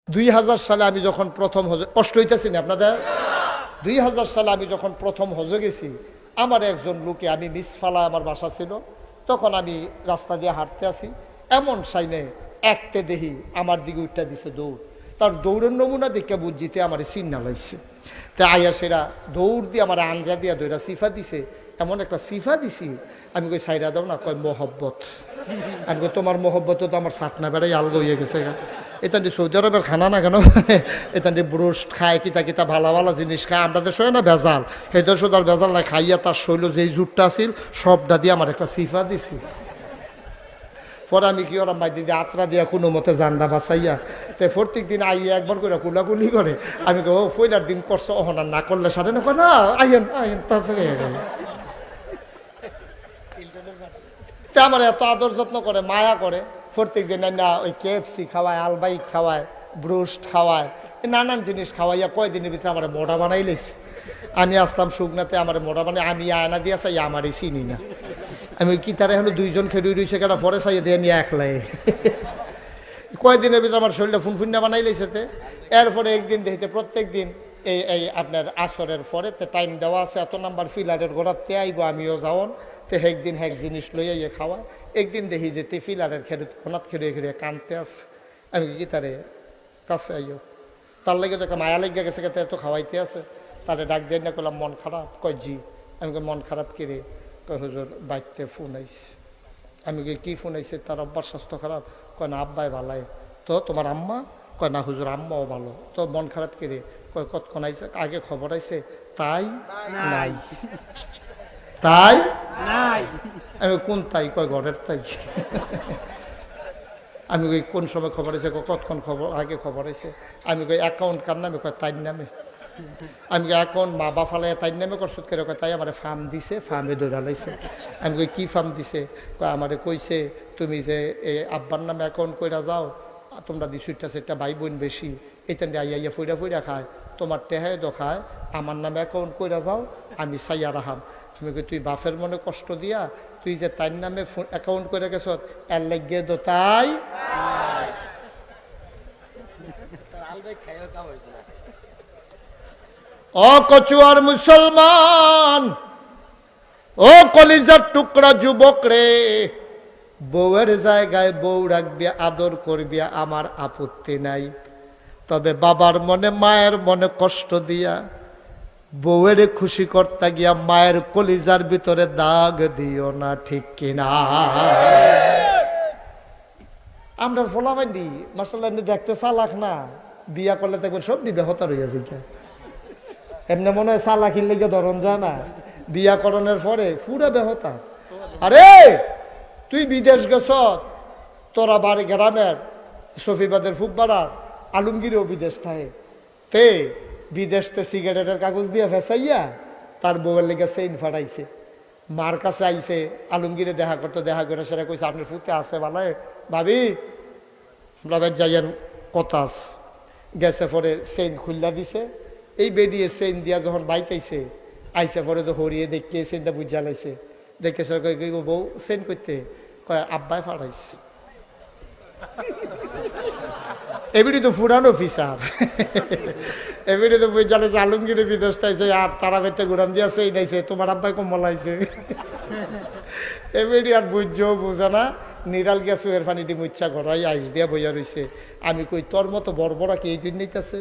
2000 সালে আমি যখন প্রথম হজ কষ্ট হইতেছি না আপনাদের 2000 সালে আমি যখন প্রথম হজে গেছি আমার একজন লোকে আমি মিসফালা আমার বাসা ছিল তখন আমি রাস্তা দিয়ে হাঁটতে আসি এমন সাইনে একতে দেহি আমার দিকে উঠটা দিছে দৌড় তার দৌড়ের নমুনা দেখে বুঝিতে আমার চিন্না লাগছে তা আয়া সেরা দৌড় দিয়ে আমার আঞ্জা দিয়া দৌড়া সিফা দিছে এমন একটা সিফা দিছি আমি কই সাইরা দাও না কয় মোহব্বত আমি কই তোমার মোহব্বত তো আমার সাটনা বেড়াই আলগা হয়ে গেছে এতান্ডি সৌদি আরবের খানা না কেন এতান্ডি ব্রোস্ট খায় কিতা কিতা ভালো ভালো জিনিস খায় আমরা দেশে না ভেজাল সেই দেশ আর ভেজাল না খাইয়া তার শৈল যেই জুটটা আছিল সবটা দিয়ে আমার একটা সিফা দিছি পরে আমি কি ওরা মাই দিদি আত্রা দিয়া কোনো মতে জান্ডা বাঁচাইয়া তো প্রত্যেক দিন আইয়া একবার করে কুলাকুলি করে আমি ও পয়লার দিন করছো ওহনা না করলে সাথে না না আইয়েন আইয়েন তার থেকে তে আমার এত আদর যত্ন করে মায়া করে প্রত্যেক দিন না ওই কেএফসি খাওয়ায় আলবাইক খাওয়ায় ব্রোস্ট খাওয়ায় নানান জিনিস খাওয়াইয়া কয়দিনের ভিতরে আমার মোটা বানাই লেছি আমি আসলাম শুকনাতে আমার মোটা বানাই আমি আয়না দিয়া চাই আমারই চিনি না আমি কি তারা এখন দুইজন খেলুই রয়েছে কেন পরে চাইয়ে দিয়ে আমি একলাই কয়দিনের ভিতরে আমার শরীরটা ফুনফুন্না বানাই লেছেতে এরপরে একদিন দেখতে প্রত্যেক দিন এই আপনার আসরের পরে তে টাইম দেওয়া আছে এত নাম্বার ফিলারের গোড়াতে আইব আমিও যাওন তে একদিন এক জিনিস লইয়া ইয়ে খাওয়া একদিন দেখি যে তে ফিলারের খেলে খনাত খেলে খেলে কানতে আছে আমি কি তারে কাছে আইও তার লেগে তো একটা মায়া লেগে গেছে এত খাওয়াইতে আছে তারে ডাক দিয়ে না করলাম মন খারাপ কয় জি আমি মন খারাপ কিরে কয় হুজুর বাইতে ফোন আইছে আমি কি ফোন আইছে তার আব্বার স্বাস্থ্য খারাপ কয় না আব্বাই ভালাই তো তোমার আম্মা কয় না হুজুর আম্মাও ভালো তো মন খারাপ কিরে কয় কতক্ষণ আইছে আগে খবর আইছে তাই নাই তাই নাই আমি কোন তাই কয় ঘরের তাই আমি কই কোন সময় খবর আছে কতক্ষণ খবর আগে খবর আছে আমি কই অ্যাকাউন্ট কার নামে কয় তাই নামে আমি অ্যাকাউন্ট মা বা ফালাই তাই নামে করছত কেন কয় তাই আমার ফার্ম দিছে ফার্মে দৌড়া লাইছে আমি কই কী ফার্ম দিছে কয় আমারে কইছে তুমি যে এই আব্বার নামে অ্যাকাউন্ট কইরা যাও তোমরা দুইটা সেটা ভাই বোন বেশি এইটা আইয়া ফুইরা ফুইরা খায় তোমার টেহায় দোখায় আমার নামে অ্যাকাউন্ট কইরা যাও আমি চাইয়া রাহাম তুমি কই তুই বাপের মনে কষ্ট দিয়া তুই যে তার নামে অ্যাকাউন্ট করে গেছ এর লাগিয়ে দো তাই ও কচুয়ার মুসলমান ও কলিজার টুকরা যুবক রে বউয়ের জায়গায় বউ রাখবি আদর করবি আমার আপত্তি নাই তবে বাবার মনে মায়ের মনে কষ্ট দিয়া বউয়ের খুশি করতে গিয়া মায়ের কলিজার ভিতরে দাগ দিও না ঠিক কিনা আমরা ফোলাবান্ডি মার্শাল্লাহ দেখতে চালাক না বিয়া করলে দেখবেন সব বিবাহতা রইয়াছে এমনি মনে হয় চালাকির লেগে ধরন যায় না বিয়াকরণের পরে পুরা বেহতা আরে তুই বিদেশ গেছ তোরা বাড়ি গ্রামের সফিবাদের ফুকবাড়ার আলমগীরও বিদেশ থাকে তে বিদেশতে সিগারেটের কাগজ দিয়ে ফেসাইয়া তার বউয়ের লেগে চেইন ফাটাইছে মার কাছে আইছে আলমগীরে দেখা করতো দেখা করে সেটা কইছে আপনি ফুতে আছে ভালো ভাবি আমরা যাইয়েন কথা আছে গেছে পরে চেইন খুল্লা দিছে এই বেডিয়ে চেইন দিয়া যখন বাইতাইছে আইসে পরে তো হরিয়ে দেখিয়ে চেইনটা বুঝা লাইছে দেখে সে কয় বউ চেইন করতে কয় আব্বাই ফাটাইছে এবিডি তো ফুরানো অফিসার এবিডি তো বুঝা লাইছে আলমগীরে বিদেশ তাইছে আর তারা বেতে ঘুরান দিয়া চেইন আইছে তোমার আব্বাই কম্বল আইছে এবিডি আর বুঝছেও বুঝে না নিরাল গিয়া চুয়ের পানিটি মুচ্ছা ঘরাই আইস দিয়া বইয়া রইছে আমি কই তোর মতো বড় বড় কি এই দিন নিতেছে